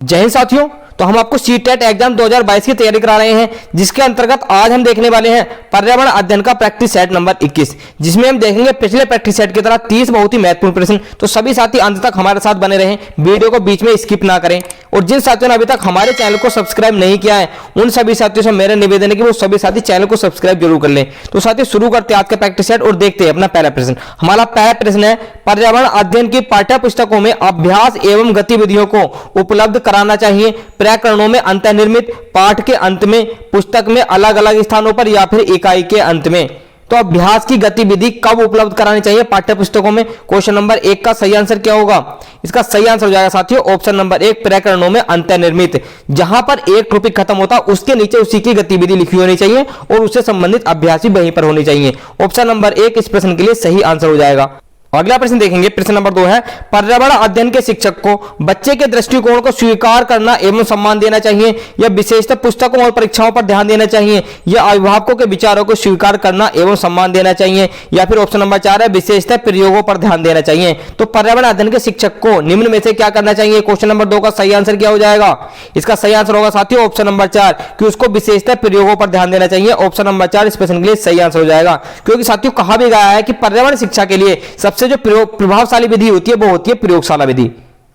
जय हिंद साथियों। तो हम आपको सीटेट एग्जाम 2022 की तैयारी करा रहे हैं, जिसके अंतर्गत आज हम देखने वाले हैं पर्यावरण अध्ययन का प्रैक्टिस सेट नंबर 21, जिसमें हम देखेंगे पिछले प्रैक्टिस सेट की तरह 30 बहुत ही महत्वपूर्ण प्रश्न। तो सभी साथी अंत तक हमारे साथ बने रहें, वीडियो को बीच में स्किप ना करें। और जिन साथियों ने अभी तक हमारे चैनल को सब्सक्राइब नहीं किया है, उन सभी साथियों से मेरा निवेदन है कि वो सभी साथी चैनल को सब्सक्राइब जरूर कर लें। तो साथियों शुरू करते हैं आज का प्रैक्टिस सेट और देखते हैं अपना पहला प्रश्न। हमारा पहला प्रश्न है, पर्यावरण अध्ययन की पाठ्य पुस्तकों में अभ्यास एवं गतिविधियों को उपलब्ध कराना चाहिए। प्रकरणों में अंतर्निर्मित, पाठ के अंत में, पुस्तक में अलग अलग स्थानों पर या फिर इकाई के अंत में। तो अभ्यास की गतिविधि कब उपलब्ध करानी चाहिए पाठ्य पुस्तकों में? क्वेश्चन नंबर 1 का सही आंसर क्या होगा? इसका सही आंसर हो जाएगा साथियों ऑप्शन नंबर 1, प्रकरणों में अंतर्निर्मित। जहां पर एक टॉपिक खत्म होता है उसके नीचे उसी की गतिविधि लिखी होनी चाहिए और उससे संबंधित अभ्यास भी वहीं पर होनी चाहिए। ऑप्शन नंबर 1 इस प्रश्न के लिए सही आंसर हो जाएगा। अगला प्रश्न देखेंगे, प्रश्न नंबर 2 है, पर्यावरण अध्ययन के शिक्षक को बच्चे के दृष्टिकोण को स्वीकार करना एवं सम्मान देना चाहिए, या विशेषतः पुस्तकों और परीक्षाओं पर ध्यान देना चाहिए, या अभिभावकों के विचारों को स्वीकार करना एवं सम्मान देना चाहिए, या फिर ऑप्शन नंबर 4 है विशेषतः प्रयोगों पर ध्यान देना चाहिए। तो पर्यावरण अध्ययन के शिक्षक को निम्न में से क्या करना चाहिए? क्वेश्चन नंबर 2 का सही आंसर क्या हो जाएगा? इसका सही आंसर होगा साथियों ऑप्शन नंबर 4, कि उसको विशेषतः प्रयोगों पर ध्यान देना चाहिए। ऑप्शन नंबर 4 इस प्रश्न के लिए सही आंसर हो जाएगा, क्योंकि साथियों कहा भी गया है कि पर्यावरण शिक्षा के लिए सबसे जो प्रभावशाली विधि होती है वो होती है प्रयोगशाला विधि।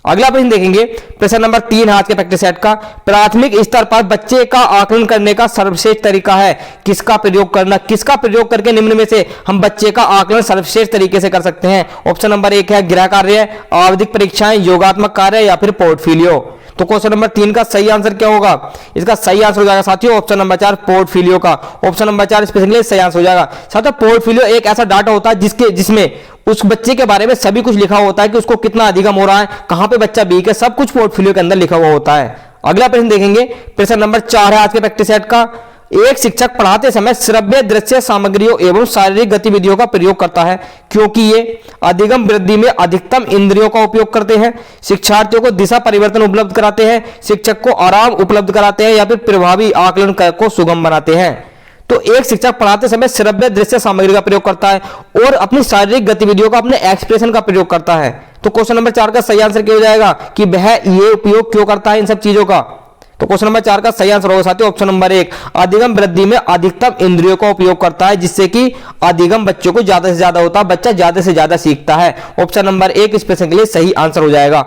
अगला प्रश्न देखेंगे, प्रश्न नंबर 3 आज के प्रैक्टिस सेट का, प्राथमिक स्तर पर बच्चे का आकलन करने का सर्वश्रेष्ठ तरीका है किसका प्रयोग करना? किसका प्रयोग करके निम्न में से हम बच्चे का आकलन सर्वश्रेष्ठ तरीके से कर सकते हैं? ऑप्शन नंबर 1 है गृह कार्य, आवधिक परीक्षाएं, योगात्मक कार्य, या फिर पोर्टफोलियो। तो क्वेश्चन नंबर 3 का सही आंसर क्या होगा? इसका सही आंसर हो जाएगा साथियों ऑप्शन नंबर 4, पोर्टफोलियो का। ऑप्शन नंबर 4 स्पेशली लिए सही आंसर हो जाएगा। साथियों पोर्टफोलियो एक ऐसा डाटा होता है जिसमें उस बच्चे के बारे में सभी कुछ लिखा होता है कि उसको कितना अधिगम हो रहा है, कहां पे बच्चा वीक है, सब कुछ पोर्टफोलियो के अंदर लिखा हुआ होता है। अगला प्रश्न देखेंगे, प्रश्न नंबर 4 है आज के प्रैक्टिस सेट का, एक शिक्षक पढ़ाते समय श्रव्य दृश्य सामग्रियों एवं शारीरिक गतिविधियों का प्रयोग करता है क्योंकि ये अधिगम वृद्धि में अधिकतम इंद्रियों का उपयोग करते हैं, शिक्षार्थियों को दिशा परिवर्तन उपलब्ध कराते हैं, शिक्षक को आराम उपलब्ध कराते हैं, या फिर प्रभावी आकलन को सुगम बनाते हैं। तो एक शिक्षक पढ़ाते समय श्रव्य दृश्य सामग्री का प्रयोग करता है और अपनी शारीरिक गतिविधियों का, अपने एक्सप्रेशन का प्रयोग करता है। तो क्वेश्चन नंबर 4 का सही आंसर क्या हो जाएगा कि वह ये उपयोग क्यों करता है इन सब चीजों का? तो क्वेश्चन नंबर 4 का सही आंसर होगा साथियों ऑप्शन नंबर 1, अधिगम वृद्धि में अधिकतम इंद्रियों का उपयोग करता है, जिससे कि अधिगम बच्चों को ज्यादा से ज्यादा होता है, बच्चा ज्यादा से ज्यादा सीखता है। ऑप्शन नंबर 1 इस प्रश्न के लिए सही आंसर हो जाएगा।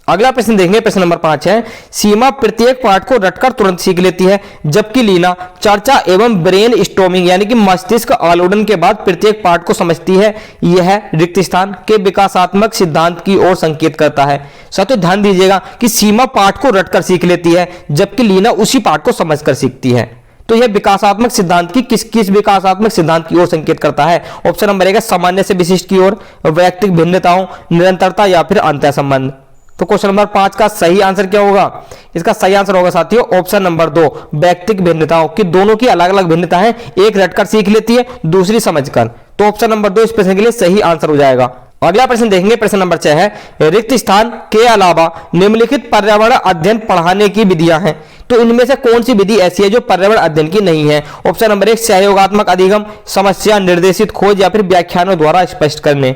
अगला प्रश्न देखेंगे, प्रश्न नंबर 5 है, सीमा प्रत्येक पाठ को रटकर तुरंत सीख लेती है, जबकि लीना चर्चा एवं ब्रेन स्टॉर्मिंग यानी कि मस्तिष्क आलोडन के बाद प्रत्येक पाठ को समझती है। यह रिक्त स्थान के विकासात्मक सिद्धांत की ओर संकेत करता है। साथियों ध्यान दीजिएगा कि सीमा पाठ को रटकर सीख लेती है, जबकि लीना उसी पाठ को समझकर सीखती है। तो यह विकासात्मक सिद्धांत की किस विकासात्मक सिद्धांत की ओर संकेत करता है? ऑप्शन नंबर 1 है सामान्य से विशिष्ट की ओर, वैयक्तिक भिन्नताओं, निरंतरता, या फिर अंतः संबंध। तो क्वेश्चन नंबर 5 का सही आंसर क्या होगा? इसका सही आंसर होगा साथियों ऑप्शन नंबर 2, वैयक्तिक भिन्नताओं की। दोनों की अलग अलग भिन्नता है, एक रटकर सीख लेती है, दूसरी समझकर। तो ऑप्शन नंबर 2 इस प्रश्न के लिए सही आंसर हो जाएगा। अगला प्रश्न देखेंगे, प्रश्न नंबर 6 है, रिक्त स्थान के अलावा निम्नलिखित पर्यावरण अध्ययन पढ़ाने की विधियां हैं, तो इनमें से कौन सी विधि ऐसी है जो पर्यावरण अध्ययन की नहीं है? ऑप्शन नंबर 1 सहयोगात्मक अधिगम, समस्या निर्देशित खोज, या फिर व्याख्यानों द्वारा स्पष्ट करने।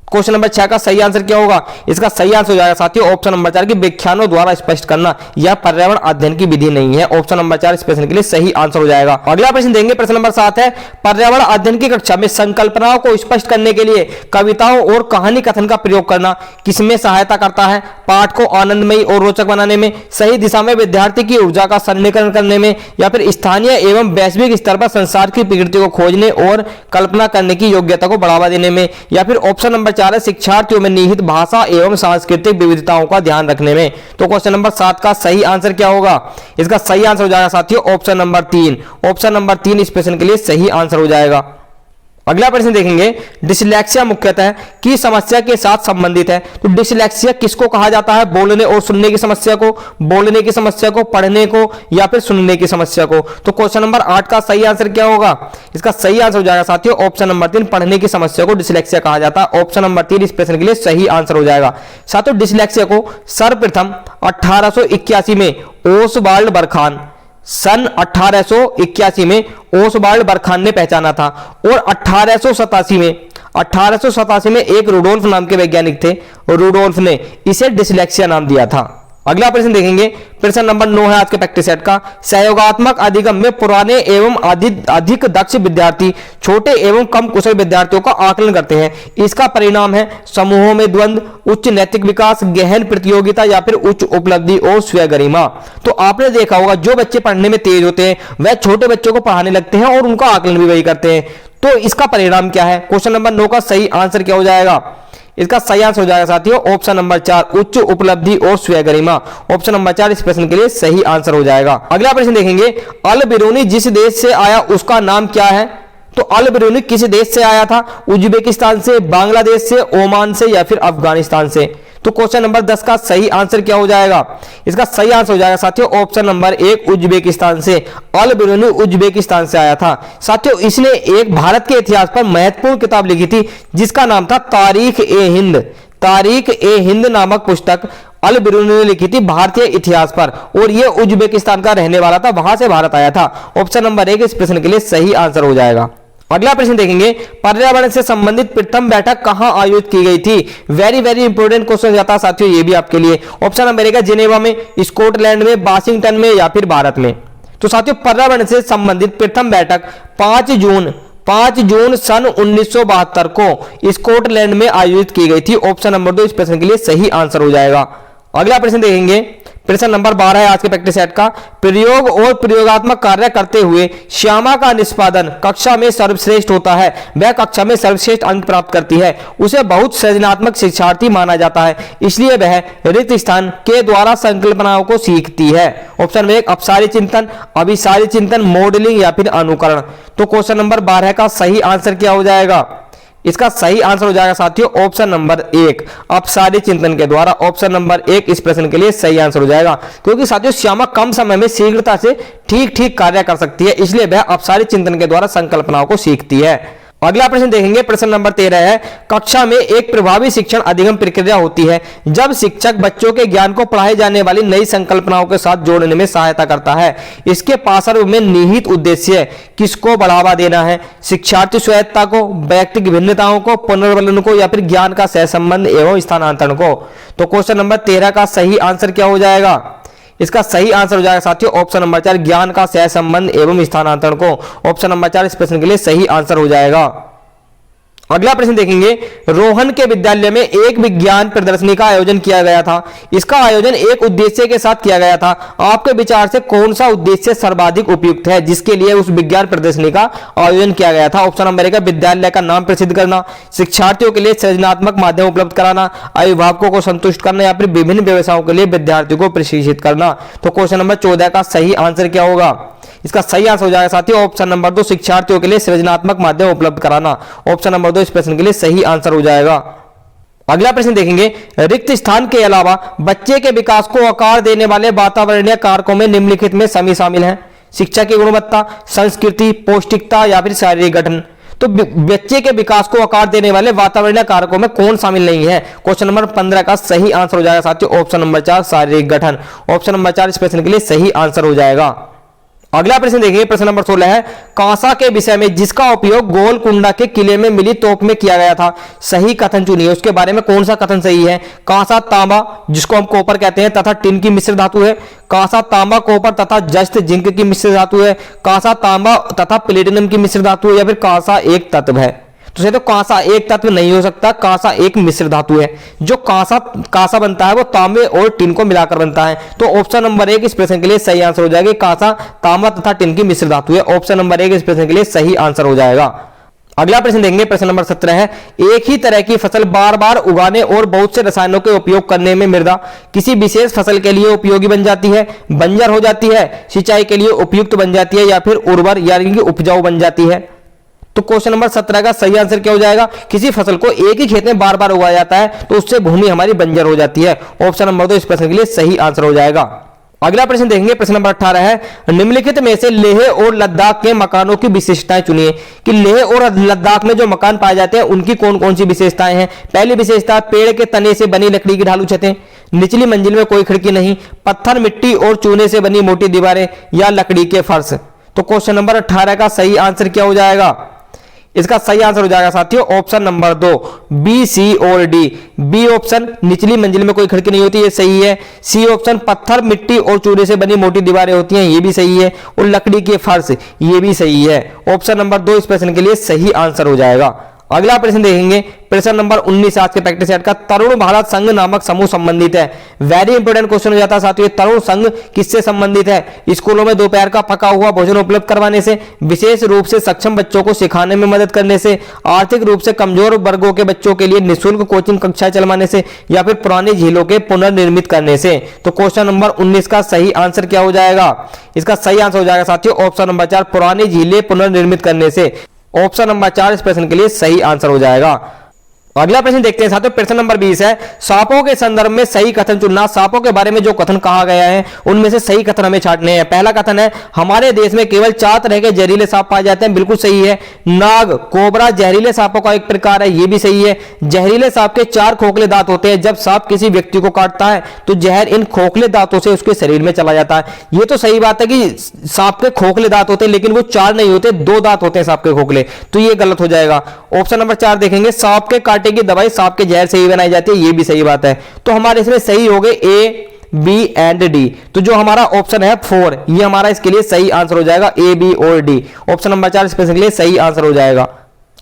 क्वेश्चन नंबर 6 का सही आंसर क्या होगा? इसका सही आंसर हो जाएगा साथियों ऑप्शन नंबर 4 की व्याख्यानों द्वारा स्पष्ट करना, यह पर्यावरण अध्ययन की विधि नहीं है। ऑप्शन नंबर 4 इस प्रश्न के लिए सही आंसर हो जाएगा। अगला प्रश्न देंगे, प्रश्न नंबर 7 है, पर्यावरण अध्ययन की कक्षा में संकल्पनाओं को स्पष्ट करने के लिए कविताओं और कहानी कथन का प्रयोग करना किसमें सहायता करता है? पाठ को आनंदमयी और रोचक बनाने में, सही दिशा में विद्यार्थी की ऊर्जा का सन्निकरण करने में, या फिर स्थानीय एवं वैश्विक स्तर पर संसार की प्रकृति को खोजने और कल्पना करने की योग्यता को बढ़ावा देने में, या फिर ऑप्शन नंबर 4 है शिक्षार्थियों में निहित भाषा एवं सांस्कृतिक विविधताओं का ध्यान रखने में। तो क्वेश्चन नंबर 7 का सही आंसर क्या होगा? इसका सही आंसर हो जाएगा साथियों ऑप्शन नंबर 3। ऑप्शन नंबर 3 इस प्रश्न के लिए सही आंसर हो जाएगा। अगला प्रश्न देखेंगे, डिसलेक्सिया मुख्यतः की समस्या के साथ संबंधित है। तो डिसलेक्सिया किसको कहा जाता है? बोलने और सुनने की समस्या को, बोलने की समस्या को, पढ़ने को, या फिर सुनने की समस्या को। तो क्वेश्चन नंबर 8 का सही आंसर क्या होगा? इसका सही आंसर हो जाएगा साथियों ऑप्शन नंबर 3, पढ़ने की समस्या को डिसलेक्सिया कहा जाता है। ऑप्शन नंबर 3 इस प्रश्न के लिए सही आंसर हो जाएगा। साथियों डिसलेक्सिया को सर्वप्रथम 1881 में ओसवाल्ड बरखान सन 1881 में ओसवाल्ड बरखान ने पहचाना था, और 1887 में एक रुडोल्फ नाम के वैज्ञानिक थे, रुडोल्फ ने इसे डिसलेक्सिया नाम दिया था। अगला प्रश्न देखेंगे, प्रश्न नंबर 9 है आज के प्रैक्टिस सेट का। सहयोगात्मक अधिगम में पुराने एवं अधिक दक्ष विद्यार्थी छोटे एवं कम कुशल विद्यार्थियों का आकलन करते हैं। इसका परिणाम है समूहों में द्वंद्व, उच्च नैतिक विकास, गहन प्रतियोगिता या फिर उच्च उपलब्धि और स्वयगरिमा। तो आपने देखा होगा जो बच्चे पढ़ने में तेज होते हैं वह छोटे बच्चों को पढ़ाने लगते हैं और उनका आकलन भी वही करते हैं। तो इसका परिणाम क्या है? क्वेश्चन नंबर 9 का सही आंसर क्या हो जाएगा? इसका सही आंसर हो जाएगा साथियों ऑप्शन नंबर 4, उच्च उपलब्धि और स्वयगरिमा। ऑप्शन नंबर 4 इस प्रश्न के लिए सही आंसर हो जाएगा। अगला प्रश्न देखेंगे, अल बिरूनी जिस देश से आया उसका नाम क्या है? तो अल बिरूनी किस देश से आया था? उज्बेकिस्तान से, बांग्लादेश से, ओमान से या फिर अफगानिस्तान से? तो क्वेश्चन नंबर 10 का सही आंसर क्या हो जाएगा? इसका सही आंसर हो जाएगा साथियों ऑप्शन नंबर 1, उज्बेकिस्तान से। अल बिरूनी उज्बेकिस्तान से आया था। साथियों इसने एक भारत के इतिहास पर महत्वपूर्ण किताब लिखी थी जिसका नाम था तारीख ए हिंद। तारीख ए हिंद नामक पुस्तक अल बिरूनी ने लिखी थी भारतीय इतिहास पर, और यह उज्बेकिस्तान का रहने वाला था, वहां से भारत आया था। ऑप्शन नंबर 1 इस प्रश्न के लिए सही आंसर हो जाएगा। अगला प्रश्न देखेंगे, पर्यावरण से संबंधित प्रथम बैठक कहां आयोजित की गई थी? वेरी इंपोर्टेंट क्वेश्चन जाता है साथियों ये भी आपके लिए। ऑप्शन नंबर 1 जिनेवा में, स्कॉटलैंड में, वाशिंगटन में या फिर भारत में? तो साथियों पर्यावरण से संबंधित प्रथम बैठक 5 जून सन 1972 को स्कॉटलैंड में आयोजित की गई थी। ऑप्शन नंबर 2 इस प्रश्न के लिए सही आंसर हो जाएगा। अगला प्रश्न देखेंगे, प्रश्न नंबर 12 है आज के प्रैक्टिस सेट का। प्रयोग और प्रयोगात्मक कार्य करते हुए श्यामा का निष्पादन कक्षा में सर्वश्रेष्ठ होता है। वह कक्षा में सर्वश्रेष्ठ अंक प्राप्त करती है। उसे बहुत सृजनात्मक शिक्षार्थी माना जाता है, इसलिए वह रिक्त स्थान के द्वारा संकल्पनाओं को सीखती है। ऑप्शन में 1 अपसारी चिंतन, अभिसारी चिंतन, मॉडलिंग या फिर अनुकरण। तो क्वेश्चन नंबर 12 का सही आंसर क्या हो जाएगा? इसका सही आंसर हो जाएगा साथियों ऑप्शन नंबर 1, अपसारी चिंतन के द्वारा। ऑप्शन नंबर 1 इस प्रश्न के लिए सही आंसर हो जाएगा, क्योंकि साथियों श्यामा कम समय में शीघ्रता से ठीक कार्य कर सकती है, इसलिए वह अपसारी चिंतन के द्वारा संकल्पनाओं को सीखती है। अगला प्रश्न देखेंगे, प्रश्न नंबर 13 है। कक्षा में एक प्रभावी शिक्षण अधिगम प्रक्रिया होती है जब शिक्षक बच्चों के ज्ञान को पढ़ाई जाने वाली नई संकल्पनाओं के साथ जोड़ने में सहायता करता है। इसके पार्श्व में निहित उद्देश्य किसको बढ़ावा देना है? शिक्षार्थी स्वायत्तता को, व्यक्तिगत भिन्नताओं को, पुनर्वलन को या फिर ज्ञान का सहसंबंध एवं स्थानांतरण को? तो क्वेश्चन नंबर 13 का सही आंसर क्या हो जाएगा? इसका सही आंसर हो जाएगा साथियों ऑप्शन नंबर 4, ज्ञान का सहसंबंध एवं स्थानांतरण को। ऑप्शन नंबर 4 इस प्रश्न के लिए सही आंसर हो जाएगा। अगला प्रश्न देखेंगे, रोहन के विद्यालय में एक विज्ञान प्रदर्शनी का आयोजन किया गया था। इसका आयोजन एक उद्देश्य के साथ किया गया था। आपके विचार से कौन सा उद्देश्य सर्वाधिक उपयुक्त है जिसके लिए उस विज्ञान प्रदर्शनी का आयोजन किया गया था? ऑप्शन नंबर 1 विद्यालय का नाम प्रसिद्ध करना, शिक्षार्थियों के लिए सृजनात्मक माध्यम उपलब्ध कराना, अभिभावकों को संतुष्ट करना या फिर विभिन्न व्यवसायों के लिए विद्यार्थियों को प्रशिक्षित करना। तो क्वेश्चन नंबर 14 का सही आंसर क्या होगा? इसका सही आंसर हो जाएगा साथियों ऑप्शन नंबर 2, शिक्षार्थियों के लिए सृजनात्मक माध्यम उपलब्ध कराना। ऑप्शन नंबर 2 इस प्रश्न के लिए सही आंसर हो जाएगा। अगला प्रश्न देखेंगे, रिक्त स्थान के अलावा बच्चे के विकास को आकार देने वाले वातावरणीय कारकों में निम्नलिखित में सभी शामिल हैं। शिक्षा की गुणवत्ता, संस्कृति, पौष्टिकता या फिर शारीरिक गठन। तो बच्चे के विकास को आकार देने वाले वातावरणीय कारकों में कौन शामिल नहीं है? क्वेश्चन नंबर 15 का सही आंसर हो जाएगा साथियों ऑप्शन नंबर 4, शारीरिक गठन। ऑप्शन नंबर 4 इस प्रश्न के लिए सही आंसर हो जाएगा। अगला प्रश्न देखिए, प्रश्न नंबर 16 है। कांसा के विषय में जिसका उपयोग गोलकुंडा के किले में मिली तोप में किया गया था, सही कथन चुनिए। उसके बारे में कौन सा कथन सही है? कांसा तांबा जिसको हम कॉपर कहते हैं तथा टिन की मिश्र धातु है। कांसा तांबा कॉपर तथा जस्त जिंक की मिश्र धातु है। कांसा तांबा तथा प्लेटिनम की मिश्र धातु है या फिर कांसा एक तत्व है? तो कांसा एक तत्व नहीं हो सकता, कांसा एक मिश्र धातु है। जो कांसा बनता है वो तांबे और टिन को मिलाकर बनता है। तो ऑप्शन नंबर 1 इस प्रश्न के लिए सही आंसर हो जाएगा। कांसा तांबा तथा टिन की मिश्र धातु है। ऑप्शन नंबर 1 इस प्रश्न के लिए सही आंसर हो जाएगा। अगला प्रश्न देंगे, प्रश्न नंबर 17 है। एक ही तरह की फसल बार बार उगाने और बहुत से रसायनों के उपयोग करने में मृदा किसी विशेष फसल के लिए उपयोगी बन जाती है, बंजर हो जाती है, सिंचाई के लिए उपयुक्त बन जाती है या फिर उर्वर यानी कि उपजाऊ बन जाती है? तो क्वेश्चन नंबर 17 का सही आंसर क्या हो जाएगा? किसी फसल को एक ही खेत में बार बार उगाया जाता है तो उससे भूमि हमारी बंजर हो जाती है। ऑप्शन नंबर 2 इस प्रश्न के लिए सही आंसर हो जाएगा। अगला प्रश्न देखेंगे, प्रश्न नंबर 18 है। निम्नलिखित में से लेह और लद्दाख के मकानों की विशेषताएं चुनिए। कि लेह और लद्दाख में जो मकान पाए जाते हैं उनकी कौन कौन सी विशेषताएं हैं? पहली विशेषता, पेड़ के तने से बनी लकड़ी की ढालू छतें, निचली मंजिल में कोई खिड़की नहीं, पत्थर, मिट्टी और चूने से बनी मोटी दीवारें या लकड़ी के फर्श। तो क्वेश्चन नंबर 18 का सही आंसर क्या हो जाएगा? इसका सही आंसर हो जाएगा साथियों ऑप्शन नंबर 2 बी, सी और डी। बी ऑप्शन निचली मंजिल में कोई खिड़की नहीं होती, ये सही है। सी ऑप्शन पत्थर, मिट्टी और चूने से बनी मोटी दीवारें होती हैं, ये भी सही है। और लकड़ी के फर्श, ये भी सही है। ऑप्शन नंबर 2 इस प्रश्न के लिए सही आंसर हो जाएगा। अगला प्रश्न देखेंगे, प्रश्न नंबर 19 आज के प्रैक्टिस सेट का। तरुण भारत संघ नामक समूह संबंधित है। वेरी इंपोर्टेंट क्वेश्चन हो जाता है साथियों। तरुण संघ किससे संबंधित है? स्कूलों में दोपहर का पका हुआ भोजन उपलब्ध करवाने से, विशेष रूप से सक्षम बच्चों को सिखाने में मदद करने से, आर्थिक रूप से कमजोर वर्गों के बच्चों के लिए निःशुल्क कोचिंग कक्षाएं चलवाने से, या फिर पुरानी झीलों के पुनर्निर्मित करने से। तो क्वेश्चन नंबर 19 का सही आंसर क्या हो जाएगा? इसका सही आंसर हो जाएगा साथियों ऑप्शन नंबर 4 पुरानी झीलें पुनर्निर्मित करने से। ऑप्शन नंबर 4 इस प्रश्न के लिए सही आंसर हो जाएगा। अगला प्रश्न देखते हैं साथियों, प्रश्न नंबर 20 है, सांपों के संदर्भ में सही कथन चुनना। सांपों के बारे में जो कथन कहा गया है उनमें से सही कथन हमें छांटने हैं। पहला कथन है, हमारे देश में केवल 4 तरह के जहरीले सांप पाए जाते हैं, बिल्कुल सही है। नाग, कोबरा जहरीले सांपों का एक प्रकार है, ये भी सही है। जहरीले सांप के 4 खोखले दांत होते हैं, जब सांप किसी व्यक्ति को काटता है तो जहर इन खोखले दांतों से उसके शरीर में चला जाता है। ये तो सही बात है कि सांप के खोखले दांत होते हैं, लेकिन वो 4 नहीं होते, 2 दांत होते हैं सांप के खोखले, तो ये गलत हो जाएगा। ऑप्शन नंबर 4 देखेंगे, सांप के कांटे की दवाई सांप के जहर से ही बनाई जाती है, ये भी सही बात है। तो हमारे इसमें सही हो गए ए, बी एंड डी। तो जो हमारा ऑप्शन है 4, ये हमारा इसके लिए सही आंसर हो जाएगा, ए, बी और डी। ऑप्शन नंबर 4 इस प्रश्न के लिए सही आंसर हो जाएगा।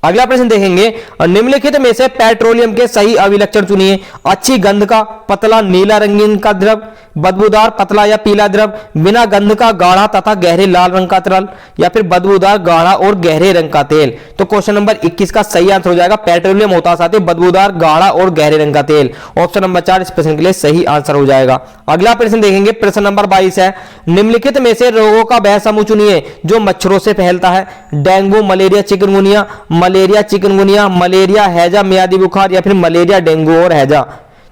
अगला प्रश्न देखेंगे, निम्नलिखित में से पेट्रोलियम के सही अभिलक्षण चुनिए। अच्छी गंध का पतला नीला रंगीन का द्रव, बदबूदार पतला या पीला द्रव, बिना गंध का गाढ़ा तथा गहरे लाल रंग का तरल, या फिर बदबूदार गाढ़ा और गहरे रंग का तेल। तो क्वेश्चन नंबर 21 का सही आंसर हो जाएगा पेट्रोलियम होता है साथियों बदबूदार गाढ़ा और गहरे रंग का तेल। ऑप्शन नंबर 4 इस प्रश्न के लिए सही आंसर हो जाएगा। अगला प्रश्न देखेंगे, प्रश्न नंबर 22 है, निम्नलिखित में से रोगों का वह समूह चुनिए जो मच्छरों से फैलता है। Dengue, malaria, chikungunya, malaria chikungunya, malaria हैजा मियादी बुखार, या फिर मलेरिया डेंगू और हैजा।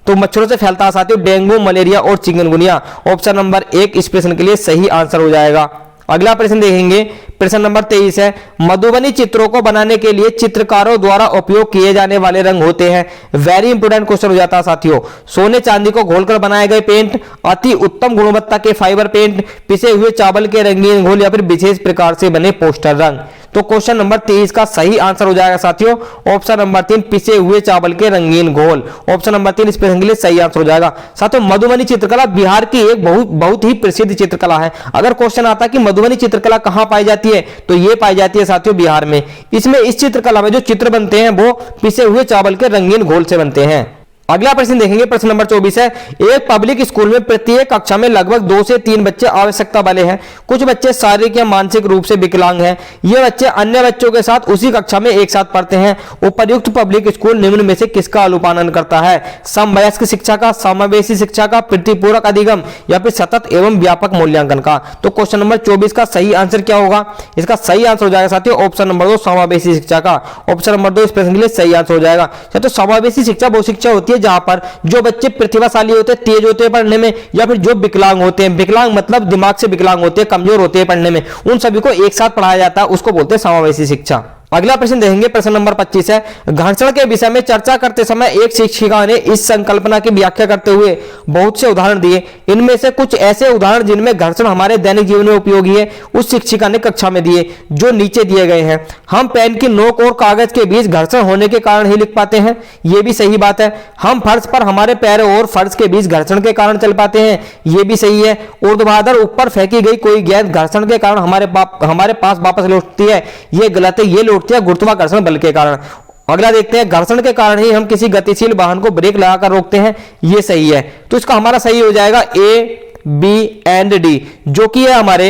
तो मच्छरों से फैलता है साथियों डेंगू, मलेरिया और चिकनगुनिया। ऑप्शन नंबर 1 इस प्रश्न के लिए सही आंसर हो जाएगा। अगला प्रश्न देखेंगे, प्रश्न नंबर 23 है, मधुबनी चित्रों को बनाने के लिए चित्रकारों द्वारा उपयोग किए जाने वाले रंग होते हैं। वेरी इंपोर्टेंट क्वेश्चन हो जाता है साथियों। सोने चांदी को घोलकर बनाए गए पेंट, अति उत्तम गुणवत्ता के फाइबर पेंट, पिसे हुए चावल के रंगीन घोल, या फिर विशेष प्रकार से बने पोस्टर रंग। तो क्वेश्चन नंबर 23 का सही आंसर हो जाएगा साथियों ऑप्शन नंबर 3 पिसे हुए चावल के रंगीन घोल। ऑप्शन नंबर 3 इस प्रश्न के लिए सही आंसर हो जाएगा। साथियों मधुबनी चित्रकला बिहार की एक बहुत ही प्रसिद्ध चित्रकला है। अगर क्वेश्चन आता है कि मधुबनी चित्रकला कहां पाई जाती है, तो ये पाई जाती है साथियों बिहार में। इसमें इस चित्रकला में जो चित्र बनते हैं वो पिसे हुए चावल के रंगीन घोल से बनते हैं। अगला प्रश्न देखेंगे, प्रश्न नंबर 24 है, एक पब्लिक स्कूल में प्रत्येक कक्षा में लगभग 2 से 3 बच्चे आवश्यकता वाले हैं। कुछ बच्चे शारीरिक या मानसिक रूप से विकलांग हैं। ये बच्चे अन्य बच्चों के साथ उसी कक्षा में एक साथ पढ़ते हैं। उपर्युक्त पब्लिक स्कूल निम्न में से किसका अनुपालन करता है? समवयस्क शिक्षा का, समावेशी शिक्षा का, प्रतिपूरक अधिगम, या फिर सतत एवं व्यापक मूल्यांकन का। तो क्वेश्चन नंबर 24 का सही आंसर क्या होगा? इसका सही आंसर हो जाएगा साथियों ऑप्शन नंबर 2 समावेशी शिक्षा का। ऑप्शन नंबर 2 इस प्रश्न के लिए सही आंसर हो जाएगा। तो समावेशी शिक्षा वो शिक्षा होती है जहां पर जो बच्चे प्रतिभाशाली होते हैं, तेज होते हैं पढ़ने में, या फिर जो विकलांग होते हैं, विकलांग मतलब दिमाग से विकलांग होते हैं, कमजोर होते हैं पढ़ने में, उन सभी को एक साथ पढ़ाया जाता है, उसको बोलते हैं समावेशी शिक्षा। अगला प्रश्न देखेंगे, प्रश्न नंबर 25 है, घर्षण के विषय में चर्चा करते समय एक शिक्षिका ने इस संकल्पना की व्याख्या करते हुए बहुत से उदाहरण दिए। इनमें से कुछ ऐसे उदाहरण जिनमें घर्षण हमारे दैनिक जीवन में उपयोगी है उस शिक्षिका ने कक्षा में दिए, जो नीचे दिए गए हैं। हम पेन की नोक और कागज के बीच घर्षण होने के कारण ही लिख पाते हैं, यह भी सही बात है। हम फर्श पर हमारे पैर और फर्श के बीच घर्षण के कारण चल पाते हैं, यह भी सही है। ऊर्ध्वाधर ऊपर फेंकी गई कोई गेंद घर्षण के कारण हमारे पास वापस लौटती है, यह गलत है, ये लौटती है गुरुत्वाकर्षण बल के कारण। अगला देखते हैं, घर्षण के कारण ही हम किसी गतिशील वाहन को ब्रेक लगाकर रोकते हैं, यह सही है। तो इसका हमारा सही हो जाएगा ए, बी एंड डी, जो कि है हमारे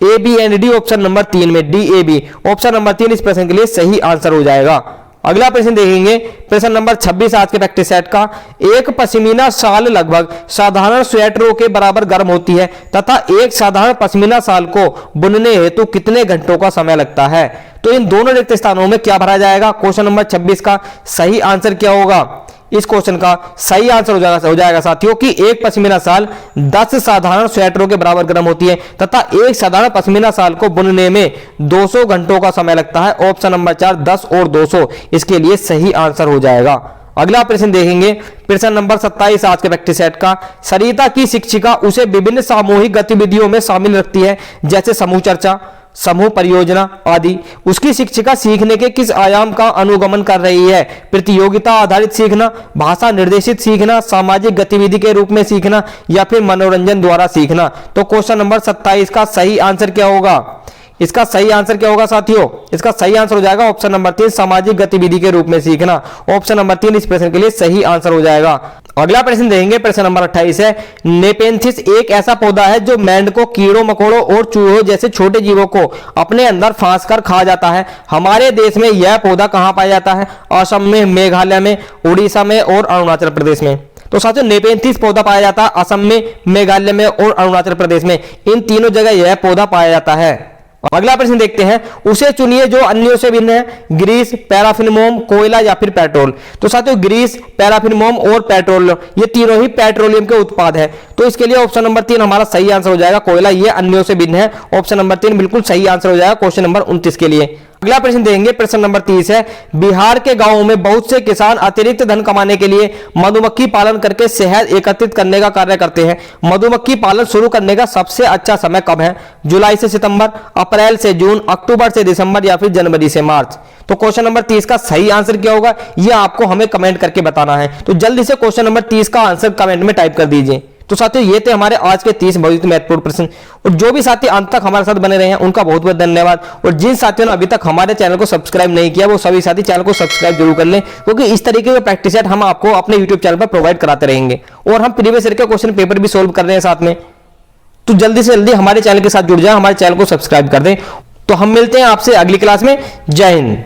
A, B and D option number 3 में, D, A, B. Option number 3 इस प्रश्न के लिए सही आंसर हो जाएगा। अगला प्रश्न देखेंगे, प्रश्न नंबर 26 आज के प्रैक्टिस सेट का, एक पश्मीना शाल लगभग साधारण स्वेटरों के बराबर गर्म होती है तथा एक साधारण पश्मीना शाल को बुनने हेतु कितने घंटों का समय लगता है? तो इन दोनों रिक्त स्थानों में क्या भरा जाएगा? क्वेश्चन नंबर 26 का सही आंसर क्या होगा? इस क्वेश्चन का सही आंसर हो जाएगा साथियों कि एक पश्मीना शाल 10 साधारण स्वेटरों के बराबर गर्म होती है तथा एक साधारण पश्मीना शाल को बुनने में 200 घंटों का समय लगता है। ऑप्शन नंबर 4 10 और 200 इसके लिए सही आंसर हो जाएगा। अगला प्रश्न देखेंगे, प्रश्न नंबर 27 आज के प्रैक्टिस सेट का, सरिता की शिक्षिका उसे विभिन्न सामूहिक गतिविधियों में शामिल रखती है, जैसे समूह चर्चा, समूह परियोजना आदि। उसकी शिक्षिका सीखने के किस आयाम का अनुगमन कर रही है? प्रतियोगिता आधारित सीखना, भाषा निर्देशित सीखना, सामाजिक गतिविधि के रूप में सीखना या फिर मनोरंजन द्वारा सीखना। तो क्वेश्चन नंबर 27 का सही आंसर क्या होगा? इसका सही आंसर क्या होगा साथियों? इसका सही आंसर हो जाएगा ऑप्शन नंबर 3, सामाजिक गतिविधि के रूप में सीखना। ऑप्शन नंबर 3 इस प्रश्न के लिए सही आंसर हो जाएगा। अगला प्रश्न देखेंगे, प्रश्न नंबर 28 है, नेपेंथिस एक ऐसा पौधा है जो मेंढकों, कीड़ों मकोड़ों और चूहों जैसे छोटे जीवों को अपने अंदर फांस कर खा जाता है। हमारे देश में यह पौधा कहां पाया जाता है? असम में, मेघालय में, उड़ीसा में और अरुणाचल प्रदेश में। तो साथियों नेपेंथिस पौधा पाया जाता है असम में, मेघालय में और अरुणाचल प्रदेश में। इन तीनों जगह यह पौधा पाया जाता है। अगला प्रश्न देखते हैं, उसे चुनिए जो अन्यों से भिन्न है। ग्रीस, पैराफिन मोम, कोयला या फिर पेट्रोल। तो साथियों ग्रीस, पैराफिन मोम और पेट्रोल ये तीनों ही पेट्रोलियम के उत्पाद है। तो इसके लिए ऑप्शन नंबर 3 हमारा सही आंसर हो जाएगा। कोयला ये अन्यों से भिन्न है। ऑप्शन नंबर 3 बिल्कुल सही आंसर हो जाएगा क्वेश्चन नंबर 29 के लिए। अगला प्रश्न देंगे, प्रश्न नंबर 30 है, बिहार के गांवों में बहुत से किसान अतिरिक्त धन कमाने के लिए मधुमक्खी पालन करके शहद एकत्रित करने का कार्य करते हैं। मधुमक्खी पालन शुरू करने का सबसे अच्छा समय कब है? जुलाई से सितंबर, अप्रैल से जून, अक्टूबर से दिसंबर या फिर जनवरी से मार्च। तो क्वेश्चन नंबर 30 का सही आंसर क्या होगा यह आपको हमें कमेंट करके बताना है। तो जल्दी से क्वेश्चन नंबर 30 का आंसर कमेंट में टाइप कर दीजिए। तो साथियों ये थे हमारे आज के 30 बहुत ही महत्वपूर्ण प्रश्न। और जो भी साथी अंत तक हमारे साथ बने रहे हैं उनका बहुत बहुत धन्यवाद। और जिन साथियों ने अभी तक हमारे चैनल को सब्सक्राइब नहीं किया वो सभी साथी चैनल को सब्सक्राइब जरूर कर लें, क्योंकि इस तरीके के प्रैक्टिस सेट हम आपको अपने यूट्यूब चैनल पर प्रोवाइड कराते रहेंगे। और हम प्रीवियस ईयर के क्वेश्चन पेपर भी सोल्व कर रहे हैं साथ में। तो जल्दी से जल्दी हमारे चैनल के साथ जुड़ जाए, हमारे चैनल को सब्सक्राइब कर दें। तो हम मिलते हैं आपसे अगली क्लास में। जय हिंद।